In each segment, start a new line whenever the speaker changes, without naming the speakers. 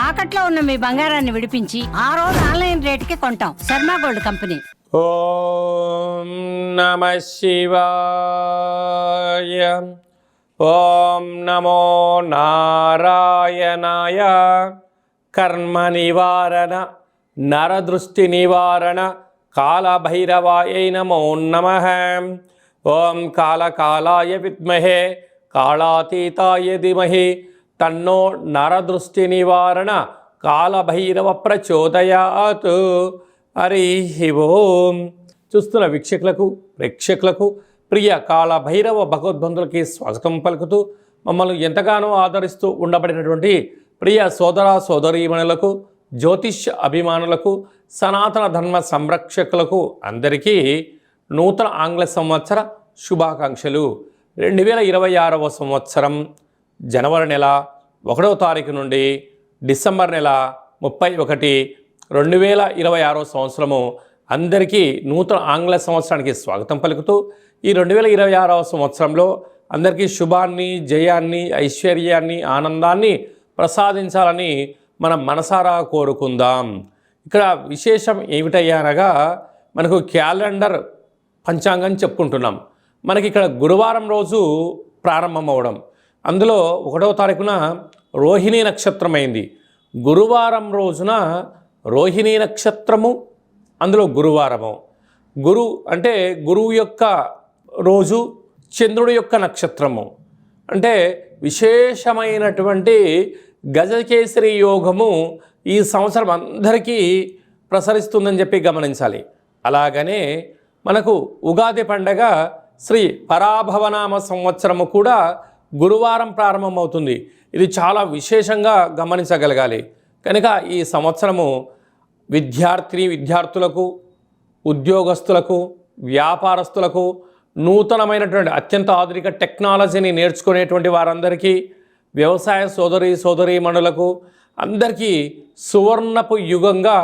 తాకట్లో ఉన్న మీ బంగారాన్ని విడిపించి ఆ రోజు ఆన్లైన్ రేటుకి కొంటాం. Sharma gold company.
ఓం నమః శివాయ. ఓం నమో నారాయణాయ. కర్మ నివారణ నరదృష్టి నివారణ కాళభైరవాయ నమో నమః. ఓం కాళకాలాయ విద్మహే కాళాతీతాయ ధీమహి తన్నో నరదృష్టి నివారణ కాళభైరవ ప్రచోదయాత్. హరి ఓం. చూస్తున్న వీక్షకులకు ప్రేక్షకులకు ప్రియ కాళభైరవ భగవద్బంధులకి స్వాగతం పలుకుతూ మమ్మల్ని ఎంతగానో ఆదరిస్తూ ఉండబడినటువంటి ప్రియ సోదర సోదరీమణులకు జ్యోతిష్య అభిమానులకు సనాతన ధర్మ సంరక్షకులకు అందరికీ నూతన ఆంగ్ల సంవత్సర శుభాకాంక్షలు. 2026వ సంవత్సరం జనవరి నెల 1వ తారీఖు నుండి డిసెంబర్ నెల 31, 2026వ సంవత్సరము అందరికీ నూతన ఆంగ్ల సంవత్సరానికి స్వాగతం పలుకుతూ ఈ 2026వ సంవత్సరంలో అందరికీ శుభాన్ని, జయాన్ని, ఐశ్వర్యాన్ని, ఆనందాన్ని ప్రసాదించాలని మనం మనసారా కోరుకుందాం. ఇక్కడ విశేషం ఏమిటయ్యానగా మనకు క్యాలెండర్ పంచాంగం చెప్పుకుంటున్నాం. మనకి ఇక్కడ గురువారం రోజు ప్రారంభం అవడం, అందులో 1వ తారీఖున రోహిణీ నక్షత్రం అయింది. గురువారం రోజున రోహిణీ నక్షత్రము, అందులో గురువారము. గురు అంటే గురువు యొక్క రోజు, చంద్రుడి యొక్క నక్షత్రము. అంటే విశేషమైనటువంటి గజకేసరి యోగము ఈ సంవత్సరం అందరికీ ప్రసరిస్తుందని చెప్పి గమనించాలి. అలాగనే మనకు ఉగాది పండగ శ్రీ పరాభవనామ సంవత్సరము కూడా గురువారం ప్రారంభమవుతుంది. ఇది చాలా విశేషంగా గమనించగలగాలి. కనుక ఈ సంవత్సరము విద్యార్థులకు, ఉద్యోగస్తులకు, వ్యాపారస్తులకు, నూతనమైనటువంటి అత్యంత ఆధునిక టెక్నాలజీని నేర్చుకునేటువంటి వారందరికీ, వ్యవసాయ సోదరీమణులకు అందరికీ సువర్ణపు యుగంగా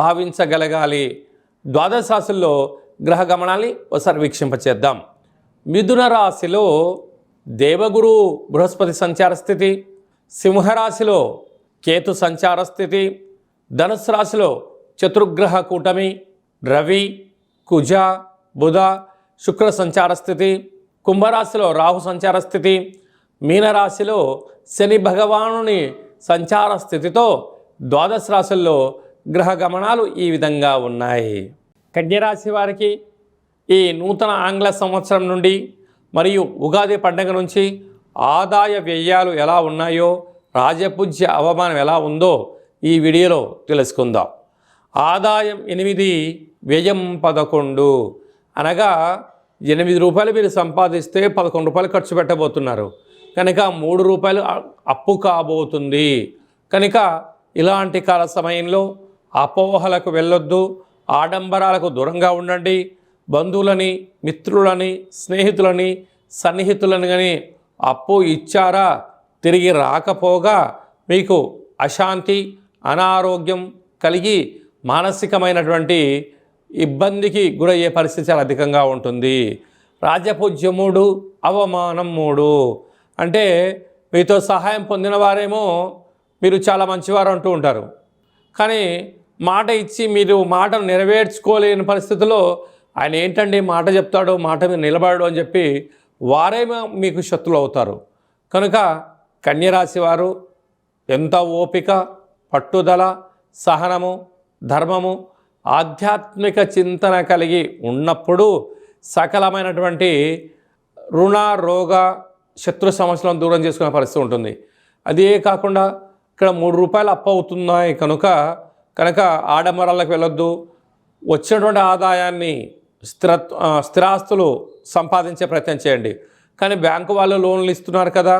భావించగలగాలి. ద్వాదశ రాశుల్లో గ్రహ గమనాన్ని ఒకసారి వీక్షింపచేద్దాం. మిథున రాశిలో దేవగురు బృహస్పతి సంచార స్థితి, సింహరాశిలో కేతు సంచార స్థితి, ధనుసు రాశిలో చతుర్గ్రహ కూటమి రవి, కుజ, బుధ, శుక్ర సంచార స్థితి, కుంభరాశిలో రాహు సంచార స్థితి, మీనరాశిలో శని భగవానుని సంచార స్థితితో ద్వాదశ రాశుల్లో గ్రహ గమనాలు ఈ విధంగా ఉన్నాయి. కన్యరాశి వారికి ఈ నూతన ఆంగ్ల సంవత్సరం నుండి మరియు ఉగాది పండుగ నుంచి ఆదాయ వ్యయాలు ఎలా ఉన్నాయో, రాజపూజ్య అవమానం ఎలా ఉందో ఈ వీడియోలో తెలుసుకుందాం. ఆదాయం 8, వ్యయం 11. అనగా 8 రూపాయలు మీరు సంపాదిస్తే 11 రూపాయలు ఖర్చు పెట్టబోతున్నారు. కనుక 3 రూపాయలు అప్పు కాబోతుంది. కనుక ఇలాంటి కాల సమయంలో అపోహలకు వెళ్ళొద్దు, ఆడంబరాలకు దూరంగా ఉండండి. బంధువులని, మిత్రులని, స్నేహితులని, సన్నిహితులని కానీ అప్పు ఇచ్చారా తిరిగి రాకపోగా మీకు అశాంతి, అనారోగ్యం కలిగి మానసికమైనటువంటి ఇబ్బందికి గురయ్యే పరిస్థితి చాలా అధికంగా ఉంటుంది. రాజపూజ్యం 3, అవమానం 3. అంటే మీతో సహాయం పొందిన వారేమో మీరు చాలా మంచివారు అంటూ ఉంటారు, కానీ మాట ఇచ్చి మీరు మాటను నెరవేర్చుకోలేని పరిస్థితుల్లో ఆయన ఏంటండి మాట చెప్తాడు, మాట మీద నిలబడడు అని చెప్పి వారేమో మీకు శత్రులు అవుతారు. కనుక కన్యరాశి వారు ఎంత ఓపిక, పట్టుదల, సహనము, ధర్మము, ఆధ్యాత్మిక చింతన కలిగి ఉన్నప్పుడు సకలమైనటువంటి రుణ, రోగ, శత్రు సమస్యలను దూరం చేసుకునే పరిస్థితి ఉంటుంది. అదే కాకుండా ఇక్కడ 3 రూపాయలు అప్పు అవుతున్నాయి కనుక ఆడంబరాలకు వెళ్ళొద్దు. వచ్చినటువంటి ఆదాయాన్ని స్థిరాస్తులు సంపాదించే ప్రయత్నం చేయండి. కానీ బ్యాంకు వాళ్ళు లోన్లు ఇస్తున్నారు కదా,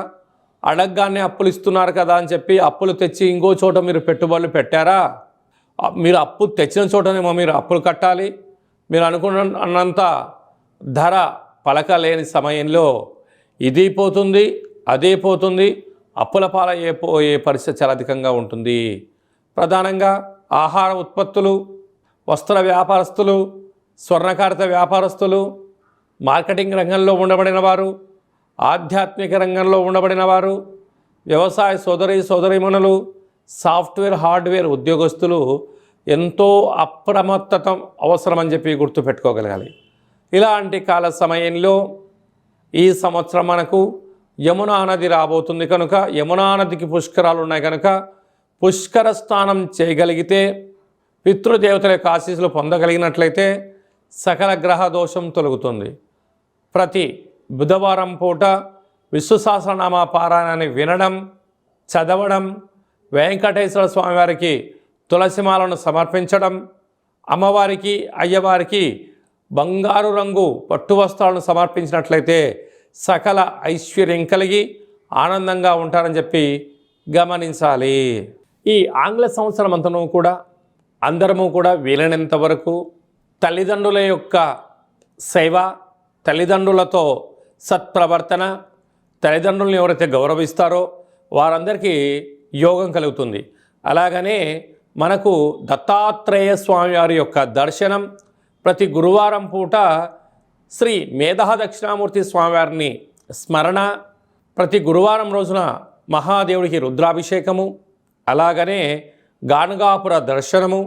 అడగగానే అప్పులు ఇస్తున్నారు కదా అని చెప్పి అప్పులు తెచ్చి ఇంకో చోట మీరు పెట్టుబడులు పెట్టారా? మీరు అప్పు తెచ్చిన చోటనేమో మీరు అప్పులు కట్టాలి. మీరు అనుకున్నంత ధర పలకలేని సమయంలో ఇది పోతుంది, అదే పోతుంది, అప్పుల పాలయ్యే పరిస్థితి చాలా అధికంగా ఉంటుంది. ప్రధానంగా ఆహార ఉత్పత్తులు, వస్త్ర వ్యాపారస్తులు, స్వర్ణకారిత వ్యాపారస్తులు, మార్కెటింగ్ రంగంలో ఉండబడిన వారు, ఆధ్యాత్మిక రంగంలో ఉండబడిన వారు, వ్యవసాయ సోదరీమణులు, సాఫ్ట్వేర్ హార్డ్వేర్ ఉద్యోగస్తులు ఎంతో అప్రమత్తత అవసరమని చెప్పి గుర్తుపెట్టుకోగలగాలి. ఇలాంటి కాల సమయంలో ఈ సంవత్సరం మనకు యమునా నది రాబోతుంది కనుక యమునా నదికి పుష్కరాలు ఉన్నాయి కనుక పుష్కర స్నానం చేయగలిగితే పితృదేవతల యొక్క ఆశీస్సులు పొందగలిగినట్లయితే సకల గ్రహ దోషం తొలగుతుంది. ప్రతి బుధవారం పూట విష్ణు సహస్రనామ పారాయణాన్ని వినడం, చదవడం, వెంకటేశ్వర స్వామివారికి తులసిమాలను సమర్పించడం, అమ్మవారికి అయ్యవారికి బంగారు రంగు పట్టు వస్త్రాలను సమర్పించినట్లయితే సకల ఐశ్వర్యం కలిగి ఆనందంగా ఉంటారని చెప్పి గమనించాలి. ఈ ఆంగ్ల సంవత్సరం అంతను కూడా అందరము కూడా వీలైనంత వరకు తల్లిదండ్రుల యొక్క సేవ, తల్లిదండ్రులతో సత్ప్రవర్తన, తల్లిదండ్రులను ఎవరైతే గౌరవిస్తారో వారందరికీ యోగం కలుగుతుంది. అలాగనే మనకు దత్తాత్రేయ స్వామి వారి యొక్క దర్శనం, ప్రతి గురువారం పూట శ్రీ మేధా దక్షిణామూర్తి స్వామివారిని స్మరణ, ప్రతి గురువారం రోజున మహాదేవుడికి రుద్రాభిషేకము, అలాగనే గాణగాపుర దర్శనము,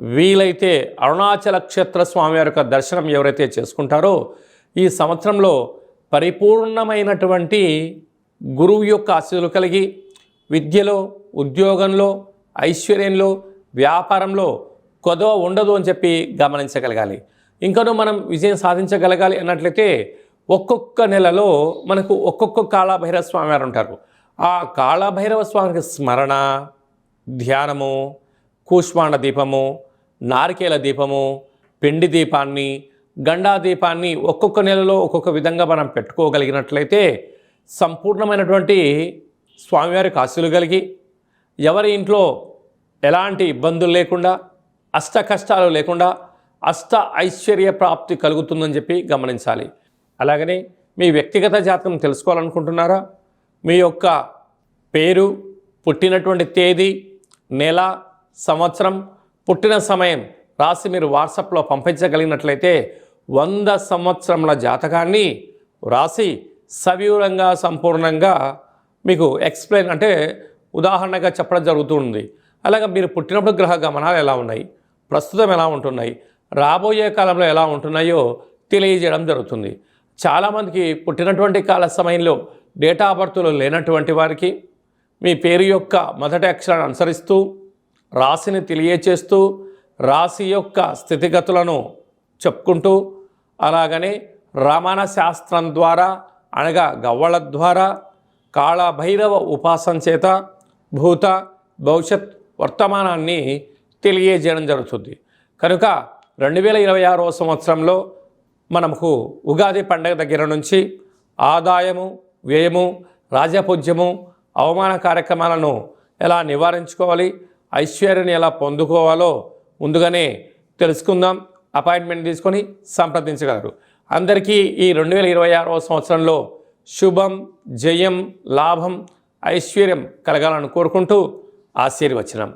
వీలైతే అరుణాచల క్షేత్ర స్వామివారి యొక్క దర్శనం ఎవరైతే చేసుకుంటారో ఈ సంవత్సరంలో పరిపూర్ణమైనటువంటి గురువు యొక్క ఆశీస్సులు కలిగి విద్యలో, ఉద్యోగంలో, ఐశ్వర్యంలో, వ్యాపారంలో కొదవ ఉండదు అని చెప్పి గమనించగలగాలి. ఇంకనూ మనం విజయం సాధించగలగాలి అన్నట్లయితే ఒక్కొక్క నెలలో మనకు ఒక్కొక్క కాళభైరవ స్వామి వారు ఉంటారు. ఆ కాళభైరవ స్వామికి స్మరణ, ధ్యానము, కూష్మాండ దీపము, నారికేల దీపము, పిండి దీపాన్ని, గండా దీపాన్ని ఒక్కొక్క నెలలో ఒక్కొక్క విధంగా మనం పెట్టుకోగలిగినట్లయితే సంపూర్ణమైనటువంటి స్వామివారికి ఆశీస్సులు కలిగి ఎవరి ఇంట్లో ఎలాంటి ఇబ్బందులు లేకుండా, అష్ట కష్టాలు లేకుండా అష్ట ఐశ్వర్య ప్రాప్తి కలుగుతుందని చెప్పి గమనించాలి. అలాగనే మీ వ్యక్తిగత జాతకం తెలుసుకోవాలనుకుంటున్నారా? మీ యొక్క పేరు, పుట్టినటువంటి తేదీ, నెల, సంవత్సరం, పుట్టిన సమయం రాసి మీరు వాట్సాప్లో పంపించగలిగినట్లయితే 100 సంవత్సరముల జాతకాన్ని రాసి సవివరంగా సంపూర్ణంగా మీకు ఎక్స్ప్లెయిన్ అంటే ఉదాహరణగా చెప్పడం జరుగుతుంది. అలాగే మీరు పుట్టినప్పుడు గ్రహ గమనాలు ఎలా ఉన్నాయి, ప్రస్తుతం ఎలా ఉంటున్నాయి, రాబోయే కాలంలో ఎలా ఉంటున్నాయో తెలియజేయడం జరుగుతుంది. చాలామందికి పుట్టినటువంటి కాల సమయంలో డేటా ఆఫ్ బర్త్లో లేనటువంటి వారికి మీ పేరు యొక్క మొదటి అక్షరాన్ని అనుసరిస్తూ రాశిని తెలియచేస్తూ రాశి యొక్క స్థితిగతులను చెప్పుకుంటూ అలాగనే రమణ శాస్త్రం ద్వారా అనగా గవ్వల ద్వారా కాళభైరవ ఉపాసన చేత భూత భవిష్యత్ వర్తమానాన్ని తెలియజేయడం జరుగుతుంది. కనుక 2026వ సంవత్సరంలో మనకు ఉగాది పండుగ దగ్గర నుంచి ఆదాయము, వ్యయము, రాజపూజ్యము, అవమాన కార్యక్రమాలను ఎలా నివారించుకోవాలి, ఐశ్వర్యాన్ని ఎలా పొందుకోవాలో ముందుగానే తెలుసుకుందాం. అపాయింట్మెంట్ తీసుకొని సంప్రదించగలరు. అందరికీ ఈ 2026వ సంవత్సరంలో శుభం, జయం, లాభం, ఐశ్వర్యం కలగాలని కోరుకుంటూ ఆశీర్వచనం.